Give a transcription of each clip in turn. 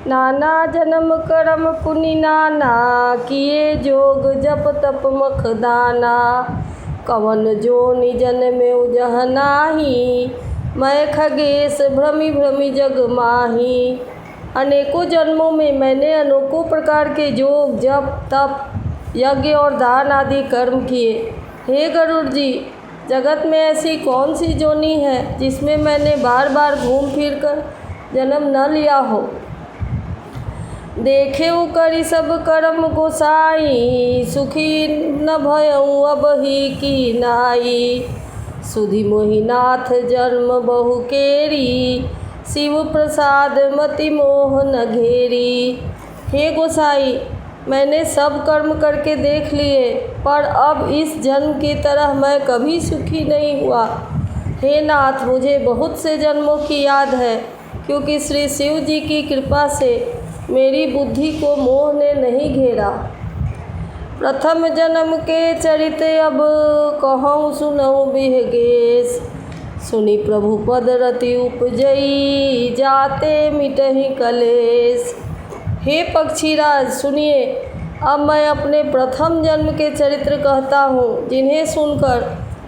नाना जन्म करम पुनि नाना, किए जोग जप तप मखदाना। कवन जोनि जन्मेउ जह नाही, मैं खगेश भ्रमि भ्रमि जग माही। अनेकों जन्मों में मैंने अनेकों प्रकार के योग जप तप यज्ञ और दान आदि कर्म किए। हे गरुड़ जी, जगत में ऐसी कौन सी जोनी है जिसमें मैंने बार बार घूम फिर कर जन्म न लिया हो। देखेउ करि सब कर्म गोसाई, सुखी न भयउ अब ही की नाई। सुधि मोहिनाथ जन्म बहु केरी, शिव प्रसाद मति मोह न घेरी। हे गोसाई, मैंने सब कर्म करके देख लिए, पर अब इस जन्म की तरह मैं कभी सुखी नहीं हुआ। हे नाथ, मुझे बहुत से जन्मों की याद है, क्योंकि श्री शिव जी की कृपा से मेरी बुद्धि को मोह ने नहीं घेरा। प्रथम जन्म के चरित अब कहूँ सुनऊ बिहगेश, सुनि प्रभु पद रति उपजई, जाते मिटहि कलेश। हे पक्षीराज, सुनिए, अब मैं अपने प्रथम जन्म के चरित्र कहता हूँ, जिन्हें सुनकर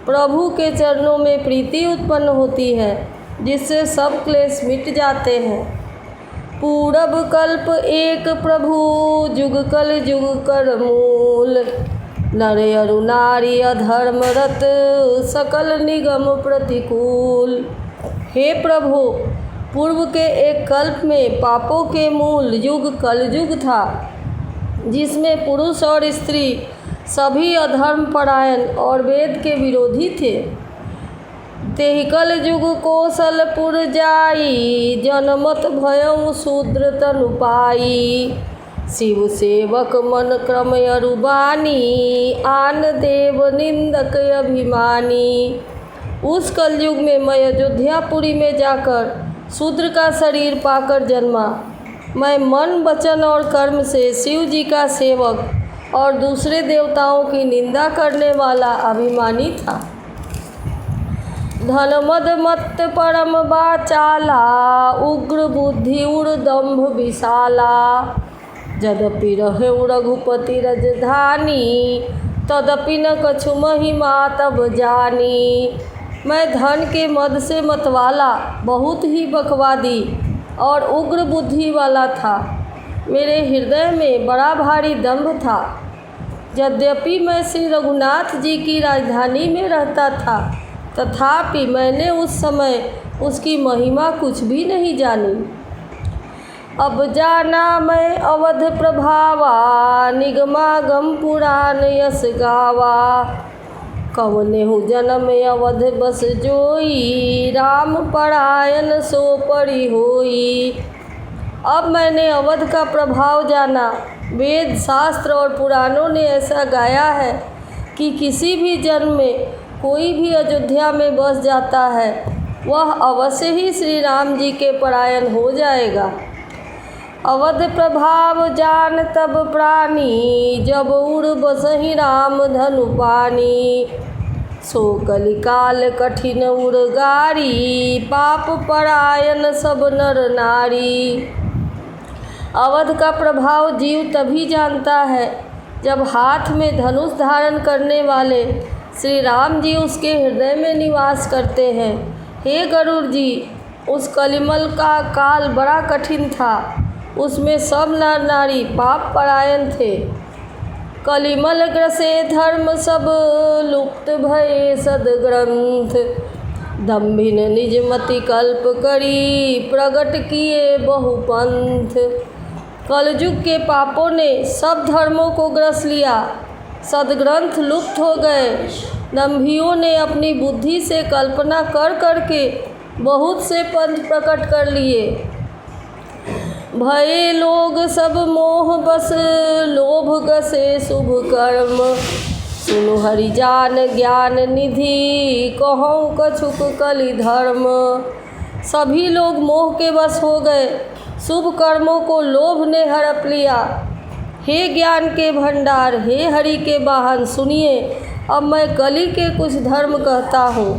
प्रभु के चरणों में प्रीति उत्पन्न होती है, जिससे सब क्लेश मिट जाते हैं। पूरब कल्प एक प्रभु, जुग कल जुग कर मूल। नर अरु नारी अधर्म रत, सकल निगम प्रतिकूल। हे प्रभु, पूर्व के एक कल्प में पापों के मूल युग कलयुग था, जिसमें पुरुष और स्त्री सभी अधर्म परायण और वेद के विरोधी थे। तेहि कल जुग कौशलपुर जाई, जनमत भयउ शूद्र तनु पाई। शिव सेवक मन क्रम अरुबानी, आन देव निंदक अभिमानी। उस कलयुग में मैं अयोध्यापुरी में जाकर शूद्र का शरीर पाकर जन्मा। मैं मन वचन और कर्म से शिव जी का सेवक और दूसरे देवताओं की निंदा करने वाला अभिमानी था। धन मद मत परम बाचाला, उग्र बुद्धि उर्दम्भ विशाला। यद्यपि रहेउ रघुपति राजधानी, तदपि न कछु महिमा तब जानी। मैं धन के मद से मतवाला, बहुत ही बकवादी और उग्र बुद्धि वाला था। मेरे हृदय में बड़ा भारी दंभ था। यद्यपि मैं श्री रघुनाथ जी की राजधानी में रहता था, तथापि मैंने उस समय उसकी महिमा कुछ भी नहीं जानी। अब जाना मैं अवध प्रभावा, निगमागम पुराण यस गावा। कवनेहु जन्म अवध बस जोई, राम परायण सो परि होई। अब मैंने अवध का प्रभाव जाना। वेद शास्त्र और पुराणों ने ऐसा गाया है कि किसी भी जन्म में कोई भी अयोध्या में बस जाता है, वह अवश्य ही श्री राम जी के परायण हो जाएगा। अवध प्रभाव जान तब प्राणी, जब उड़ बसहि राम धनु पानी। सो कलिकाल कठिन उड़गारी, पाप परायण सब नर नारी। अवध का प्रभाव जीव तभी जानता है जब हाथ में धनुष धारण करने वाले श्री राम जी उसके हृदय में निवास करते हैं। हे गरुड़ जी, उस कलिमल का काल बड़ा कठिन था। उसमें सब नर नारी पाप परायण थे। कलिमल ग्रसे धर्म सब, लुप्त भये सदग्रंथ। दम्भिन निज मति कल्प करी, प्रगट किए बहुपंथ। कलयुग के पापों ने सब धर्मों को ग्रस लिया, सदग्रंथ लुप्त हो गए। दम्भियों ने अपनी बुद्धि से कल्पना कर करके बहुत से पंथ प्रकट कर लिए। भये लोग सब मोह बस, लोभ गसे शुभ कर्म। सुनु हरि जान ज्ञान निधि, कहूँ कछुक कलि धर्म। सभी लोग मोह के बस हो गए, शुभ कर्मों को लोभ ने हड़प लिया। हे ज्ञान के भंडार, हे हरि के वाहन, सुनिए, अब मैं कलि के कुछ धर्म कहता हूँ।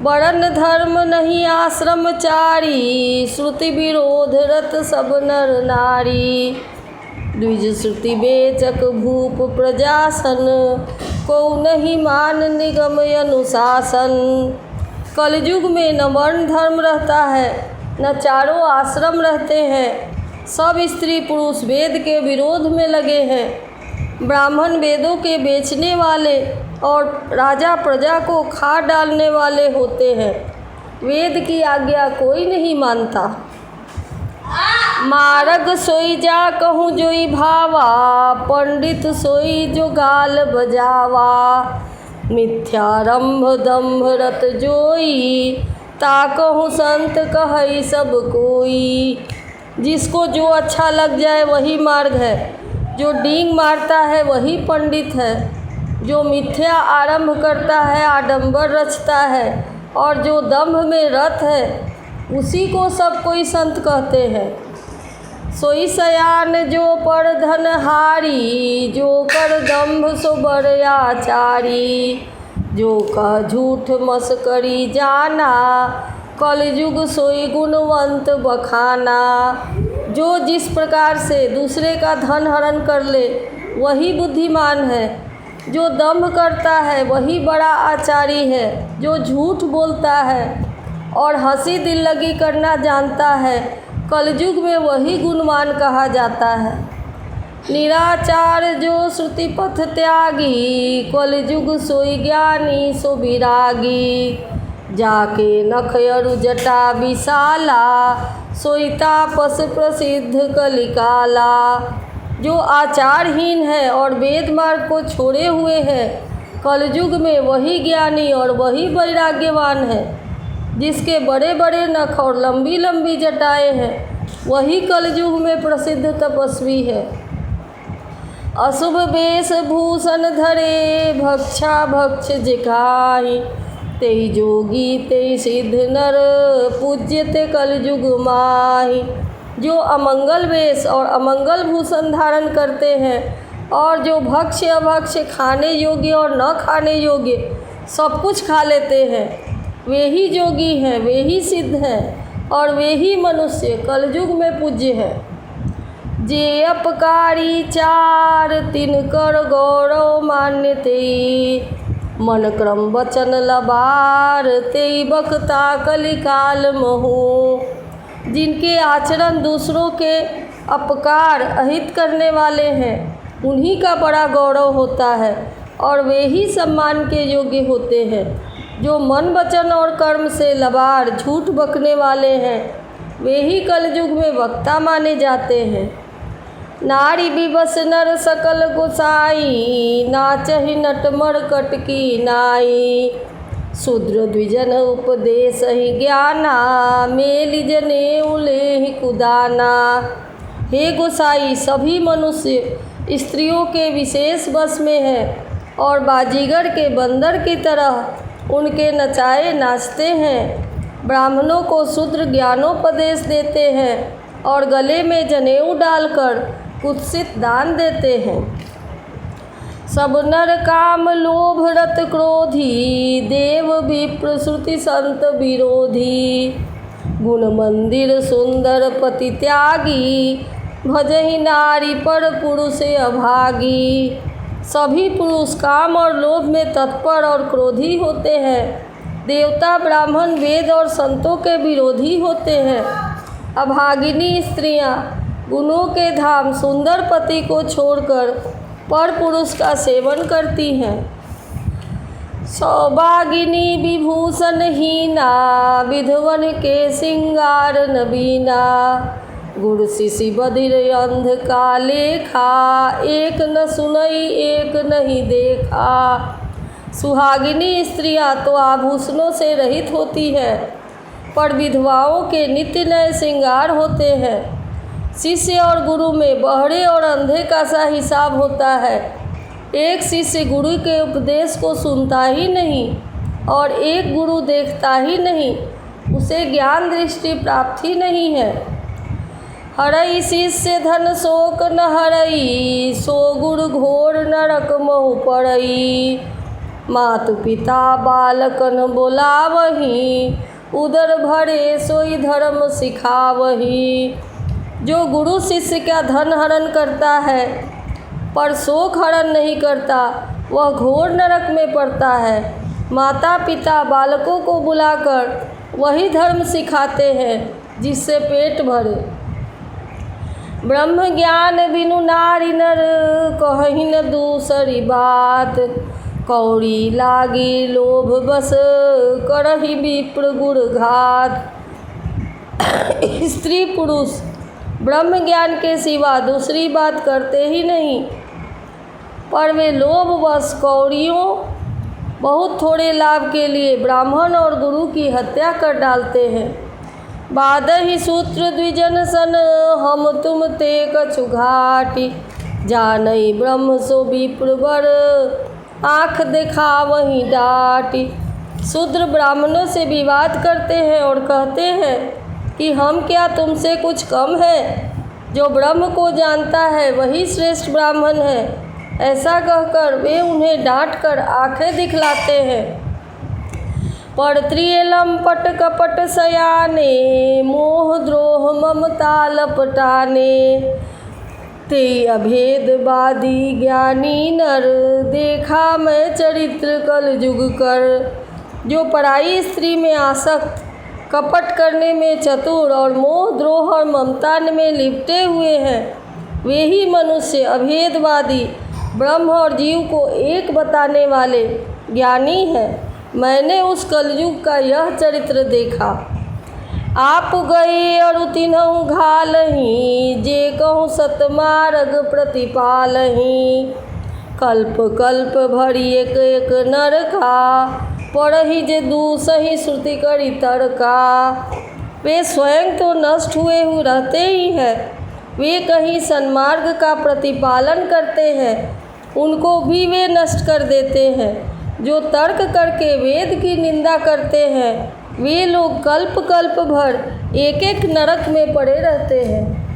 वर्ण धर्म नहीं आश्रमचारी, श्रुति विरोध रत सब नर नारी। द्विज श्रुति बेचक भूप प्रजासन, को नहीं मान निगम अनुशासन। कलयुग में न वर्ण धर्म रहता है, न चारों आश्रम रहते हैं। सब स्त्री पुरुष वेद के विरोध में लगे हैं। ब्राह्मण वेदों के बेचने वाले और राजा प्रजा को खा डालने वाले होते हैं। वेद की आज्ञा कोई नहीं मानता। मारग सोई जा कहूँ जोई भावा, पंडित सोई जो गाल बजावा। मिथ्यारंभ दंभ रत जोई, ताकहु संत कहई सब कोई। जिसको जो अच्छा लग जाए वही मार्ग है। जो डींग मारता है वही पंडित है। जो मिथ्या आरंभ करता है, आडंबर रचता है, और जो दंभ में रत है, उसी को सब कोई संत कहते हैं। सोई सयान जो पर धनहारी, जो कर दंभ सो बर आचारी। जो कह झूठ मस्करी जाना, कलयुग सोई गुणवंत बखाना। जो जिस प्रकार से दूसरे का धन हरण कर ले वही बुद्धिमान है। जो दंभ करता है वही बड़ा आचारी है। जो झूठ बोलता है और हंसी दिल लगी करना जानता है, कलयुग में वही गुणवान कहा जाता है। निराचार जो श्रुति पथ त्यागी, कलयुग सोई ज्ञानी सो विरागी। जाके नख अरु जटा विशाला, सोई तापस प्रसिद्ध कलिकाला। जो आचारहीन है और वेद मार्ग को छोड़े हुए है, कलयुग में वही ज्ञानी और वही वैराग्यवान है। जिसके बड़े बड़े नख और लंबी लंबी जटाएं हैं, वही कलयुग में प्रसिद्ध तपस्वी है। अशुभ वेश भूषण धरे, भक्षा भक्ष जिखाहि। तेई जोगी तेई सिद्ध नर, पूज्यते कलयुग माहि। जो अमंगल वेश और अमंगल भूषण धारण करते हैं और जो भक्ष्य अभक्ष्य, खाने योग्य और न खाने योग्य सब कुछ खा लेते हैं, वे ही जोगी हैं, वे ही सिद्ध हैं और वे ही मनुष्य कलयुग में पूज्य हैं। जे अपकारी चार तिनकर गौरव मान्य तेई, मन क्रम वचन लबार तेई बखता कलिकाल महू। जिनके आचरण दूसरों के अपकार अहित करने वाले हैं, उन्हीं का बड़ा गौरव होता है और वे ही सम्मान के योग्य होते हैं। जो मन वचन और कर्म से लबार झूठ बकने वाले हैं, वे ही कलयुग में वक्ता माने जाते हैं। नारी विवश नर सकल गोसाई, नाचहि नटमर कटकी नाई। शूद्र द्विजन उपदेश ही ज्ञाना, मेलि जनेऊ लेहि कुदाना। हे गोसाई, सभी मनुष्य स्त्रियों के विशेष बस में है और बाजीगर के बंदर की तरह उनके नचाए नाचते हैं। ब्राह्मणों को शूद्र ज्ञानोपदेश देते हैं और गले में जनेऊ डालकर कुत्सित दान देते हैं। सब नर काम लोभ रत क्रोधी, देव विप्र श्रुति संत विरोधी। गुण मंदिर सुंदर पति त्यागी, भजहि नारी पर पुरुष अभागी। सभी पुरुष काम और लोभ में तत्पर और क्रोधी होते हैं। देवता ब्राह्मण वेद और संतों के विरोधी होते हैं। अभागिनी स्त्रियां गुणों के धाम सुंदर पति को छोड़कर पर पुरुष का सेवन करती हैं। सौभागिनी विभूषण हीना, विधवन के सिंगार नवीना। गुरु शिशि बधिर अंध का लेखा, एक न सुनई एक नहीं देखा। सुहागिनी स्त्रियां तो आभूषणों से रहित होती है, पर विधवाओं के नित्य नए श्रृंगार होते हैं। शिष्य और गुरु में बहरे और अंधे का सा हिसाब होता है। एक शिष्य गुरु के उपदेश को सुनता ही नहीं और एक गुरु देखता ही नहीं, उसे ज्ञान दृष्टि प्राप्त ही नहीं है। हरई शिष्य धन शोक न हरई, सो गुरु घोर नरक महु पड़ई। मातु पिता बालकन बोलावही, उदर भरे सोई धर्म सिखावही। जो गुरु शिष्य का धन हरण करता है पर शोक हरण नहीं करता, वह घोर नरक में पड़ता है। माता पिता बालकों को बुलाकर वही धर्म सिखाते हैं जिससे पेट भरे। ब्रह्म ज्ञान बिनु नारी नर, कहीं न दूसरी बात। कौड़ी लागी लोभ बस, करही विप्र गुण घात। स्त्री पुरुष ब्रह्म ज्ञान के सिवा दूसरी बात करते ही नहीं, पर वे लोभवश कौड़ियों बहुत थोड़े लाभ के लिए ब्राह्मण और गुरु की हत्या कर डालते हैं। बादहि सूत्र द्विजन सन, हम तुम ते कछु घाटी। जानई ब्रह्म सो विप्र वर, आँख दिखावही डाटी। शूद्र ब्राह्मणों से विवाद करते हैं और कहते हैं कि हम क्या तुमसे कुछ कम है। जो ब्रह्म को जानता है वही श्रेष्ठ ब्राह्मण है। ऐसा कहकर वे उन्हें डांट कर आँखें दिखलाते हैं। पड़त्रिय लंपट कपट सयाने, मोह द्रोह ममता लपटाने। ते अभेदवादी ज्ञानी नर, देखा मैं चरित्र कल युग कर। जो पराई स्त्री में आसक्त, कपट करने में चतुर और मोह द्रोह और ममता में लिपटे हुए हैं, वे ही मनुष्य अभेदवादी, ब्रह्म और जीव को एक बताने वाले ज्ञानी हैं। मैंने उस कलयुग का यह चरित्र देखा। आप गए और तिन्हु घालही, जे कहूँ सतमार्ग प्रतिपालही। कल्प कल्प भरी एक एक नरका, पढ़ही जे दूसही श्रुति करी तर्का। वे स्वयं तो नष्ट हुए रहते ही हैं, वे कहीं सन्मार्ग का प्रतिपालन करते हैं, उनको भी वे नष्ट कर देते हैं। जो तर्क करके वेद की निंदा करते हैं, वे लोग कल्प कल्प भर एक एक नरक में पड़े रहते हैं।